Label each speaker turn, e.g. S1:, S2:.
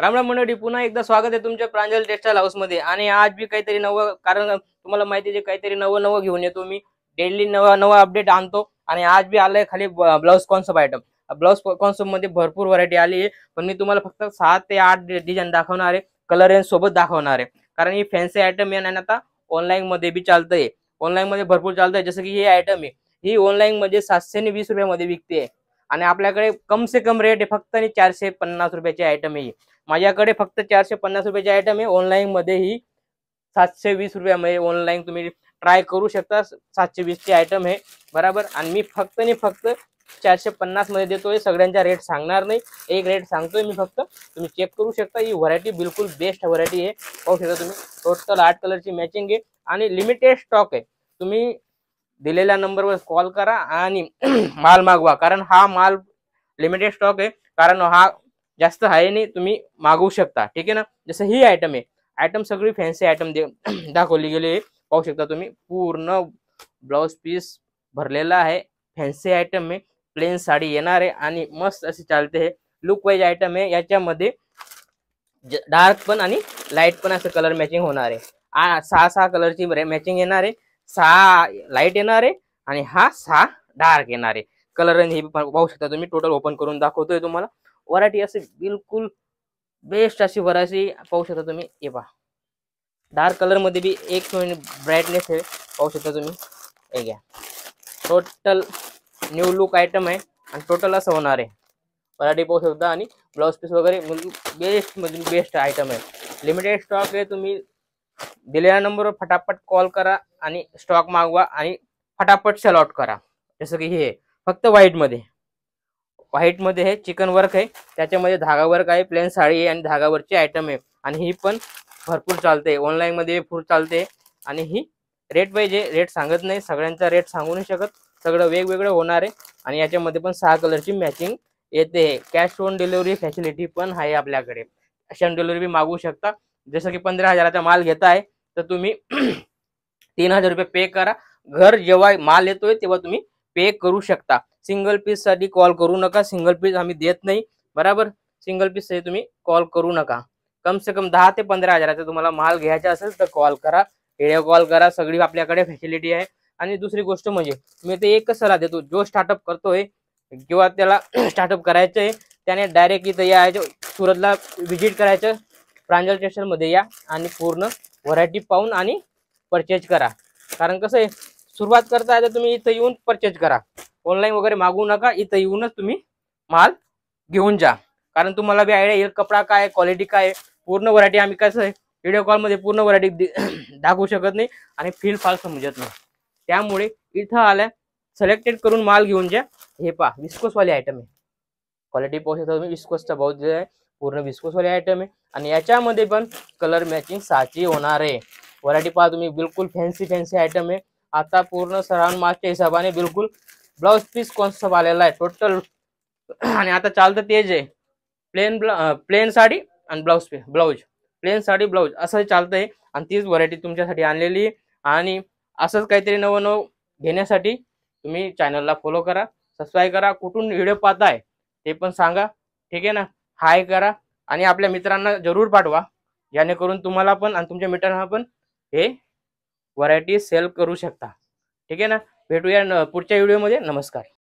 S1: राम राम मंडळी, पुन्हा एकदा स्वागत आहे तुमच्या प्रांजल टेक्सटाईल हाऊस मध्ये। आणि आज बी काहीतरी नवं, कारण तुम्हाला माहिती आहे काहीतरी नवं नवं घेऊन येतो मी। डेली नवा नवा अपडेट आणतो आणि आज बी आलंय खाली blouse concept item. Blouse concept मध्ये भरपूर व्हरायटी आली आहे, पण मी तुम्हाला फक्त 7 ते 8 डिझाइन दाखवणार आहे, कलर रेंज सोबत दाखवणार आहे। कारण ही फॅन्सी आयटम आहे आणि आता ऑनलाईन मध्ये बी चालतंय, ऑनलाईन मध्ये भरपूर चालतंय। जसं की ही आयटम आहे, ही ऑनलाईन मध्ये 720 रुपयामध्ये विकते आणि आपल्याकडे कम से कम रेट आहे फक्त 450 रुपयाची आयटम आहे। माझ्याकडे फक्त 450 रुपयाची आयटम आहे, ऑनलाईन मध्ये ही 720 रुपयामध्ये ऑनलाईन तुम्ही ट्राय करू शकता। 720 ची आयटम आहे बरोबर, आणि मी फक्त 450 मध्ये देतोय। सगळ्यांचा रेट सांगणार नाही, एक रेट सांगतोय मी फक्त, तुम्ही चेक करू शकता। ही व्हरायटी बिलकुल बेस्ट व्हरायटी आहे, पाहू शकता तुम्ही। टोटल 8 कलरची मॅचिंग आहे आणि लिमिटेड स्टॉक आहे। तुम्ही दिलेल्या नंबरवर कॉल करा आणि माल मागवा, कारण हा माल लिमिटेड स्टॉक आहे, कारण हा जास्त आहे नाही, तुम्ही मागवू शकता, ठीक आहे ना। जसं ही आयटम आहे, आयटम सगळी फॅन्सी आयटम दाखवली गेली आहे, पाहू शकता तुम्ही। पूर्ण ब्लाउज पीस भरलेला आहे, फॅन्सी आयटम आहे, प्लेन साडी येणार आहे आणि मस्त अशी चालते है। लुक वाईज आयटम आहे, याच्यामध्ये डार्क पण आणि लाईट पण असं कलर मॅचिंग होणार आहे। 6 कलरची मॅचिंग येणार आहे, 6 लाईट येणार आहे आणि हा 6 डार्क येणार आहे। कलर रेंज हे पाहू शकता तुम्ही। टोटल ओपन करून दाखवतोय तुम्हाला। व्हरायटी असे बिलकुल बेस्ट अशी व्हरायटी पाहू शकता तुम्ही। हे पहा, डार्क कलर मध्ये बी एक ब्राईटनेस आहे, पाहू शकता तुम्ही। हे घ्या, टोटल न्यू लुक आयटम आहे आणि टोटल असं होणार आहे। व्हरायटी पाहू शकता आणि ब्लाउज पीस वगैरे बेस्ट मधून बेस्ट आयटम आहे। लिमिटेड स्टॉक आहे, तुम्ही दिलेल्या नंबरवर फटाफट कॉल करा आणि स्टॉक मागवा आणि फटाफट सेल आउट करा। जसं की हे फक्त व्हाईट मध्ये हे चिकन वर्क आहे, त्याच्यामध्ये धागा वर्क आहे, प्लेन साडी आहे आणि धागावरची आयटम आहे। आणि ही पण भरपूर चालते, ऑनलाईन मध्ये फुल चालते। आणि ही रेट पाहिजे, रेट सांगत नाही, सगळ्यांचा रेट सांगू नाही शकत, सगळं वेगवेगळं होणार आहे। आणि याच्यामध्ये पण 6 कलरची मॅचिंग येते। कॅश ऑन डिलिव्हरी फॅसिलिटी पण आहे आपल्याकडे, कॅश ऑन डिलिव्हरी बी मागवू शकता। जसं की 15,000चा माल घेताय तर तुम्ही 3000 रुपये पे करा, घर जेव्हा माल येतोय तेव्हा तुम्ही पे करू शकता। सिंगल पीस साठी कॉल करू नका, सिंगल पीस आम्ही देत नाही बरोबर। सिंगल पीस साठी तुम्ही कॉल करू नका, कम से कम 10 ते 15,000चा तुम्हाला माल घ्यायचा असेल तर कॉल करा, व्हिडिओ कॉल करा, सगळी आपल्याकडे फॅसिलिटी आहे। आणि दुसरी गोष्ट म्हणजे मी ते एकच सल्ला देतो, जो स्टार्टअप करतोय किंवा त्याला स्टार्टअप करायचं आहे त्याने डायरेक्ट इथं यायचं, सुरतला व्हिजिट करायचं, प्रांजल टेक्सटाईल मध्ये या आणि पूर्ण व्हरायटी पाहून आणि परचेज करा। कारण कसं आहे, सुरुवात करताय तर तुम्ही इथं येऊन परचेज करा, ऑनलाईन वगैरे मागवू नका, इथं येऊनच तुम्ही माल घेऊन जा। कारण तुम्हाला बी आयडिया येईल कपडा काय, क्वालिटी काय, पूर्ण व्हरायटी आम्ही कसं आहे व्हिडिओ कॉल मध्ये पूर्ण व्हरायटी दाखवू शकत नाही आणि फील फार समजत नाही। त्यामुळे इथं आल्या सिलेक्टेड करून माल घेऊन जा। हे पहा, विस्कोस वाली आयटम आहे, क्वालिटी पाहू शकता तुम्ही। विस्कोसचा बहुत जे आहे, पूर्ण विस्कोस वाली आयटम आहे आणि याच्यामध्ये पण कलर मॅचिंग 6ची होणार आहे। व्हरायटी पहा तुम्ही, बिलकुल फॅन्सी आयटम आहे। आता पूर्ण सराउंड मासच्या हिशोबाने बिलकुल ब्लाउज पीस कॉन्सेप्ट आलेला आहे टोटल। आणि आता चालतं तेज आहे, प्लेन साडी आणि ब्लाउज प्लेन साडी ब्लाउज असं चालतंय। आणि तीच व्हरायटी तुमच्यासाठी आणलेली आहे। आणि असंच काहीतरी नवं घेण्यासाठी तुम्ही चॅनलला फॉलो करा, सबस्क्राईब करा, कुठून व्हिडिओ पाहताय ते पण सांगा, ठीक आहे ना। हाय करा आणि आपल्या मित्रांना जरूर पाठवा, जेणेकरून तुम्हाला पण आणि तुमच्या मित्रांना पण हे व्हरायटी सेल करू शकता, ठीक आहे ना। भेटूया पुढच्या व्हिडिओमध्ये। नमस्कार।